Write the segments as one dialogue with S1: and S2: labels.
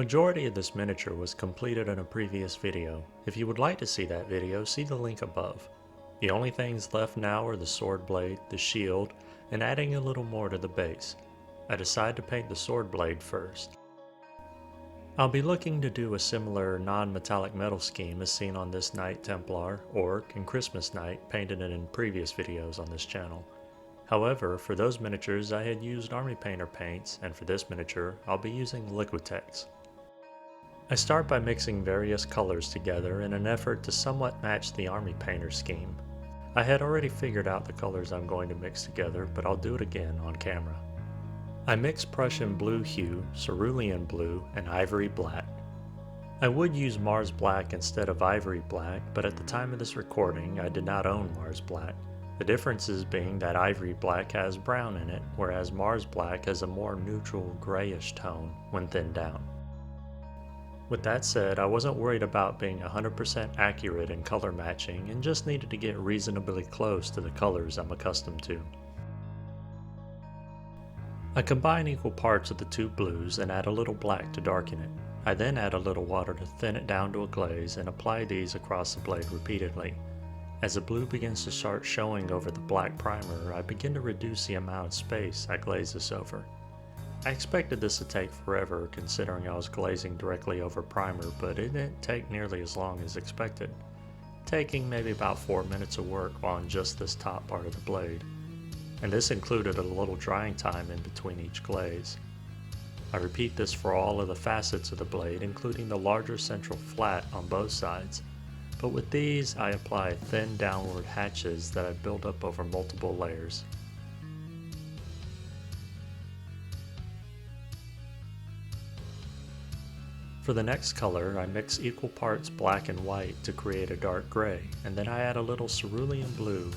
S1: majority of this miniature was completed in a previous video. If you would like to see that video, see the link above. The only things left now are the sword blade, the shield, and adding a little more to the base. I decided to paint the sword blade first. I'll be looking to do a similar non-metallic metal scheme as seen on this Knight Templar, Orc, and Christmas Knight painted in previous videos on this channel. However, for those miniatures I had used Army Painter paints, and for this miniature I'll be using Liquitex. I start by mixing various colors together in an effort to somewhat match the Army Painter scheme. I had already figured out the colors I'm going to mix together, but I'll do it again on camera. I mix Prussian blue hue, cerulean blue, and ivory black. I would use Mars black instead of ivory black, but at the time of this recording I did not own Mars black. The differences being that ivory black has brown in it, whereas Mars black has a more neutral grayish tone when thinned down. With that said, I wasn't worried about being 100% accurate in color matching and just needed to get reasonably close to the colors I'm accustomed to. I combine equal parts of the two blues and add a little black to darken it. I then add a little water to thin it down to a glaze and apply these across the blade repeatedly. As the blue begins to start showing over the black primer, I begin to reduce the amount of space I glaze this over. I expected this to take forever considering I was glazing directly over primer, but it didn't take nearly as long as expected, taking maybe about 4 minutes of work on just this top part of the blade. And this included a little drying time in between each glaze. I repeat this for all of the facets of the blade, including the larger central flat on both sides, but with these I apply thin downward hatches that I build up over multiple layers. For the next color, I mix equal parts black and white to create a dark gray, and then I add a little cerulean blue.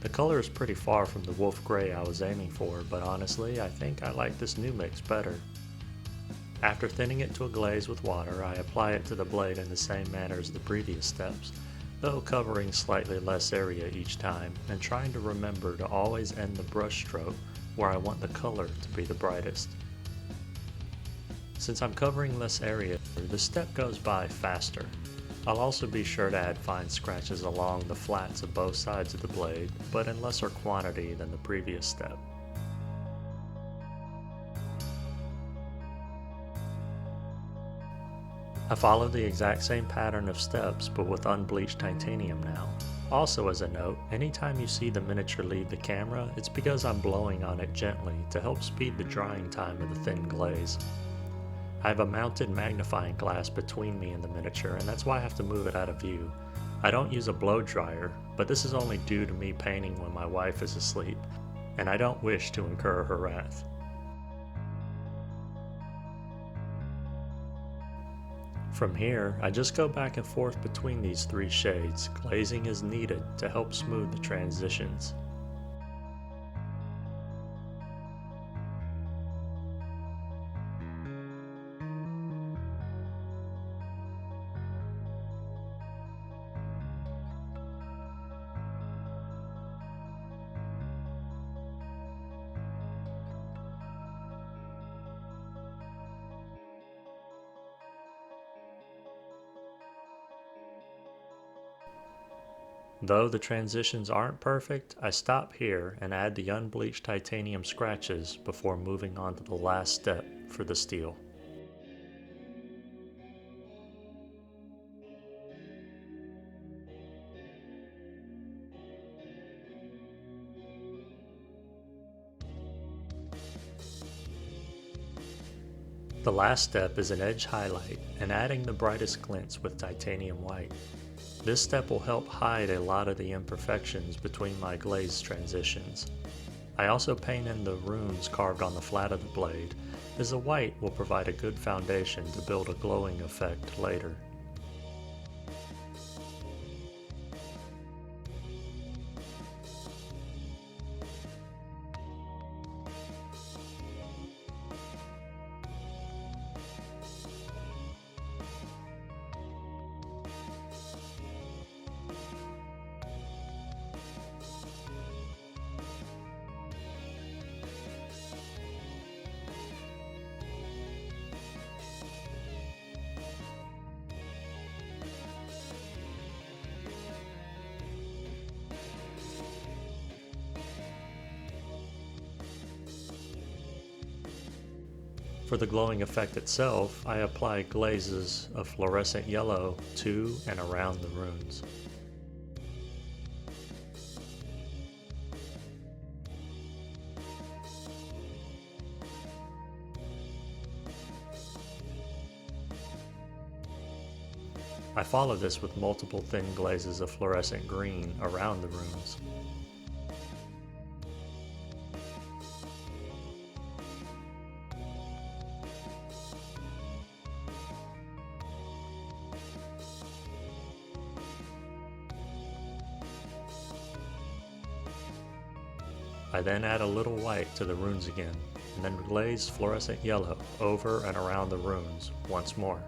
S1: The color is pretty far from the wolf gray I was aiming for, but honestly I think I like this new mix better. After thinning it to a glaze with water, I apply it to the blade in the same manner as the previous steps, though covering slightly less area each time, and trying to remember to always end the brush stroke where I want the color to be the brightest. Since I'm covering less area, the step goes by faster. I'll also be sure to add fine scratches along the flats of both sides of the blade, but in lesser quantity than the previous step. I follow the exact same pattern of steps but with unbleached titanium now. Also as a note, anytime you see the miniature leave the camera, it's because I'm blowing on it gently to help speed the drying time of the thin glaze. I have a mounted magnifying glass between me and the miniature, and that's why I have to move it out of view. I don't use a blow dryer, but this is only due to me painting when my wife is asleep, and I don't wish to incur her wrath. From here, I just go back and forth between these three shades, glazing as needed to help smooth the transitions. Though the transitions aren't perfect, I stop here and add the unbleached titanium scratches before moving on to the last step for the steel. The last step is an edge highlight and adding the brightest glints with titanium white. This step will help hide a lot of the imperfections between my glaze transitions. I also paint in the runes carved on the flat of the blade, as the white will provide a good foundation to build a glowing effect later. For the glowing effect itself, I apply glazes of fluorescent yellow to and around the runes. I follow this with multiple thin glazes of fluorescent green around the runes. I then add a little white to the runes again, and then glaze fluorescent yellow over and around the runes once more.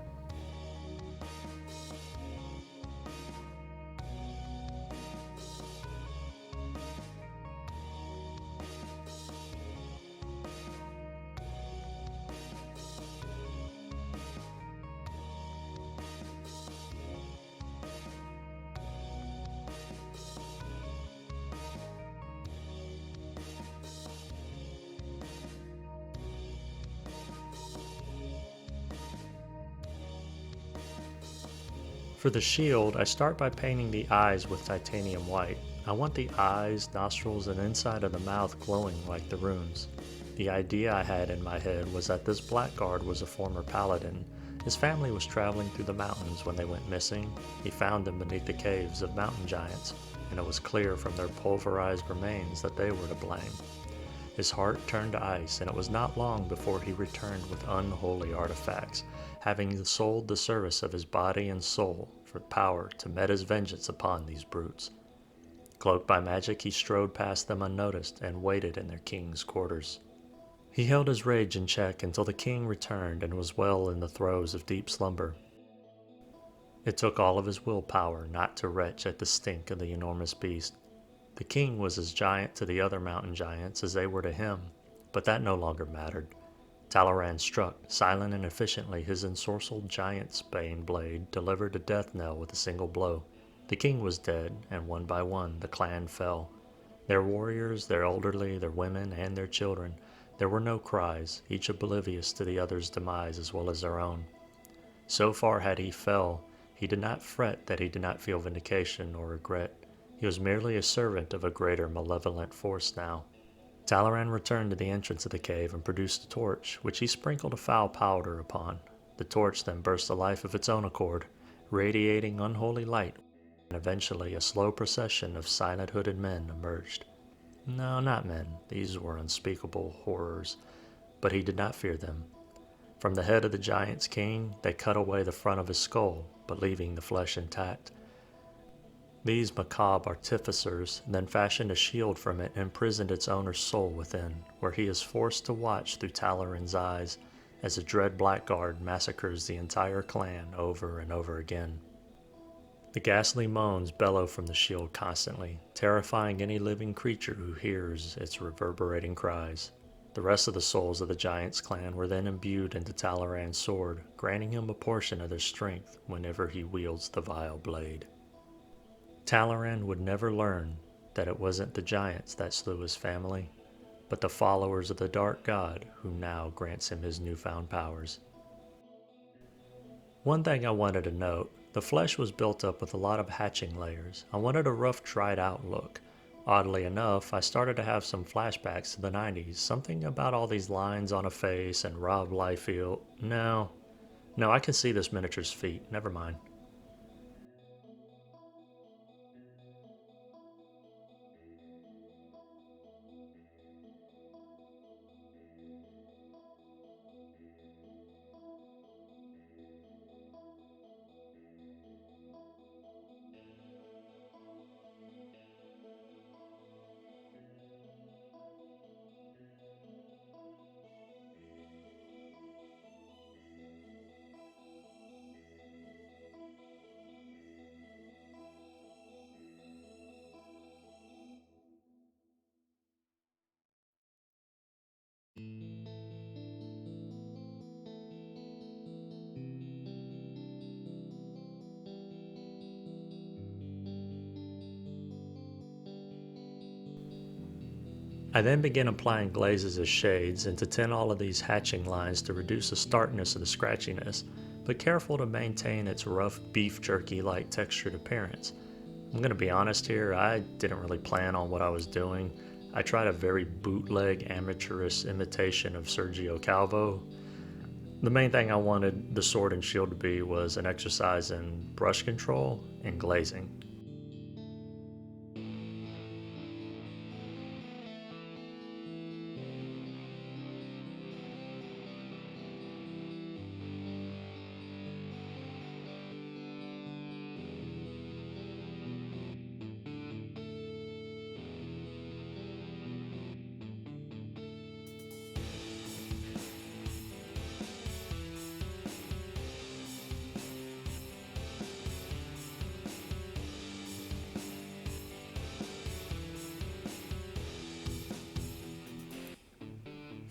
S1: For the shield, I start by painting the eyes with titanium white. I want the eyes, nostrils, and inside of the mouth glowing like the runes. The idea I had in my head was that this Blackguard was a former paladin. His family was traveling through the mountains when they went missing. He found them beneath the caves of mountain giants, and it was clear from their pulverized remains that they were to blame. His heart turned to ice, and it was not long before he returned with unholy artifacts, having sold the service of his body and soul for power to met his vengeance upon these brutes. Cloaked by magic, he strode past them unnoticed and waited in their king's quarters. He held his rage in check until the king returned and was well in the throes of deep slumber. It took all of his willpower not to retch at the stink of the enormous beast. The king was as giant to the other mountain giants as they were to him, but that no longer mattered. Talarand struck, silent and efficiently. His ensorcelled giant's bane blade delivered a death knell with a single blow. The king was dead, and one by one the clan fell. Their warriors, their elderly, their women, and their children. There were no cries, each oblivious to the other's demise as well as their own. So far had he fell, he did not fret that he did not feel vindication or regret. He was merely a servant of a greater malevolent force now. Talarand returned to the entrance of the cave and produced a torch, which he sprinkled a foul powder upon. The torch then burst to life of its own accord, radiating unholy light, and eventually a slow procession of silent hooded men emerged. No, not men. These were unspeakable horrors, but he did not fear them. From the head of the giant's king, they cut away the front of his skull, but leaving the flesh intact. These macabre artificers then fashioned a shield from it and imprisoned its owner's soul within, where he is forced to watch through Talarand's eyes as the dread Blackguard massacres the entire clan over and over again. The ghastly moans bellow from the shield constantly, terrifying any living creature who hears its reverberating cries. The rest of the souls of the giant's clan were then imbued into Talarand's sword, granting him a portion of their strength whenever he wields the vile blade. Talarand would never learn that it wasn't the giants that slew his family, but the followers of the Dark God who now grants him his newfound powers. One thing I wanted to note, the flesh was built up with a lot of hatching layers. I wanted a rough, dried out look. Oddly enough, I started to have some flashbacks to the 90s, something about all these lines on a face and Rob Liefeld. No, I can see this miniature's feet, never mind. I then begin applying glazes as shades and to tint all of these hatching lines to reduce the starkness of the scratchiness, but careful to maintain its rough beef jerky-like textured appearance. I'm going to be honest here, I didn't really plan on what I was doing. I tried a very bootleg amateurish imitation of Sergio Calvo. The main thing I wanted the sword and shield to be was an exercise in brush control and glazing.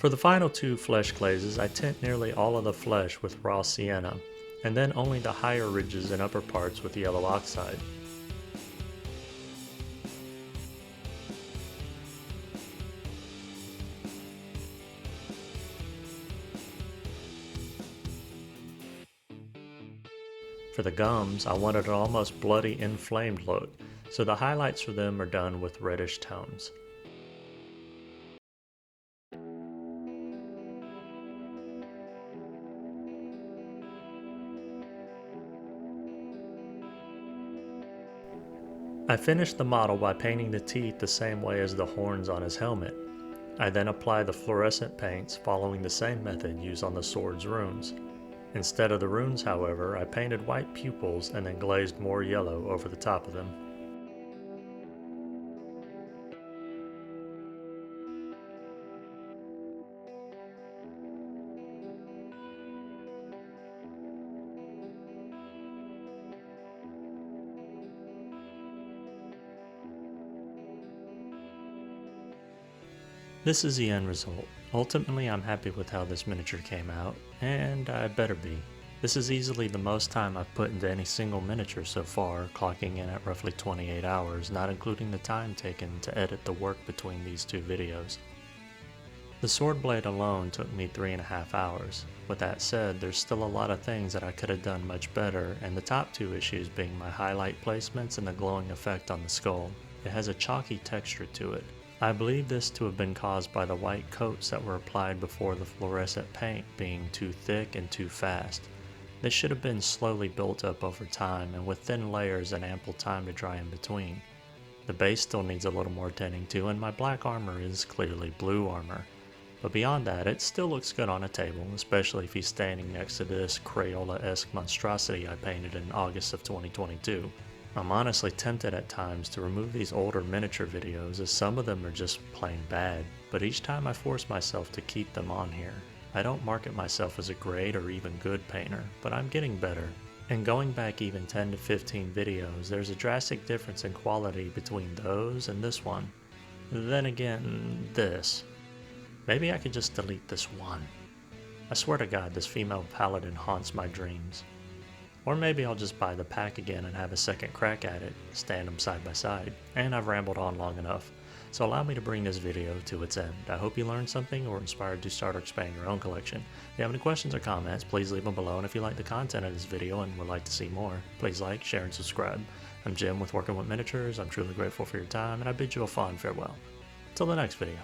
S1: For the final two flesh glazes, I tint nearly all of the flesh with raw sienna, and then only the higher ridges and upper parts with yellow oxide. For the gums, I wanted an almost bloody inflamed look, so the highlights for them are done with reddish tones. I finished the model by painting the teeth the same way as the horns on his helmet. I then apply the fluorescent paints following the same method used on the sword's runes. Instead of the runes, however, I painted white pupils and then glazed more yellow over the top of them. This is the end result. Ultimately, I'm happy with how this miniature came out, and I better be. This is easily the most time I've put into any single miniature so far, clocking in at roughly 28 hours, not including the time taken to edit the work between these two videos. The sword blade alone took me 3.5 hours. With that said, there's still a lot of things that I could have done much better, and the top two issues being my highlight placements and the glowing effect on the skull. It has a chalky texture to it. I believe this to have been caused by the white coats that were applied before the fluorescent paint being too thick and too fast. They should have been slowly built up over time and with thin layers and ample time to dry in between. The base still needs a little more tinting too, and my black armor is clearly blue armor. But beyond that, it still looks good on a table, especially if he's standing next to this Crayola-esque monstrosity I painted in August of 2022. I'm honestly tempted at times to remove these older miniature videos as some of them are just plain bad, but each time I force myself to keep them on here. I don't market myself as a great or even good painter, but I'm getting better. And going back even 10 to 15 videos, there's a drastic difference in quality between those and this one. Then again, this. Maybe I could just delete this one. I swear to God, this female paladin haunts my dreams. Or maybe I'll just buy the pack again and have a second crack at it, stand them side by side. And I've rambled on long enough, so allow me to bring this video to its end. I hope you learned something or inspired to start or expand your own collection. If you have any questions or comments, please leave them below, and if you like the content of this video and would like to see more, please like, share, and subscribe. I'm Jim with Working with Miniatures. I'm truly grateful for your time, and I bid you a fond farewell. Till the next video.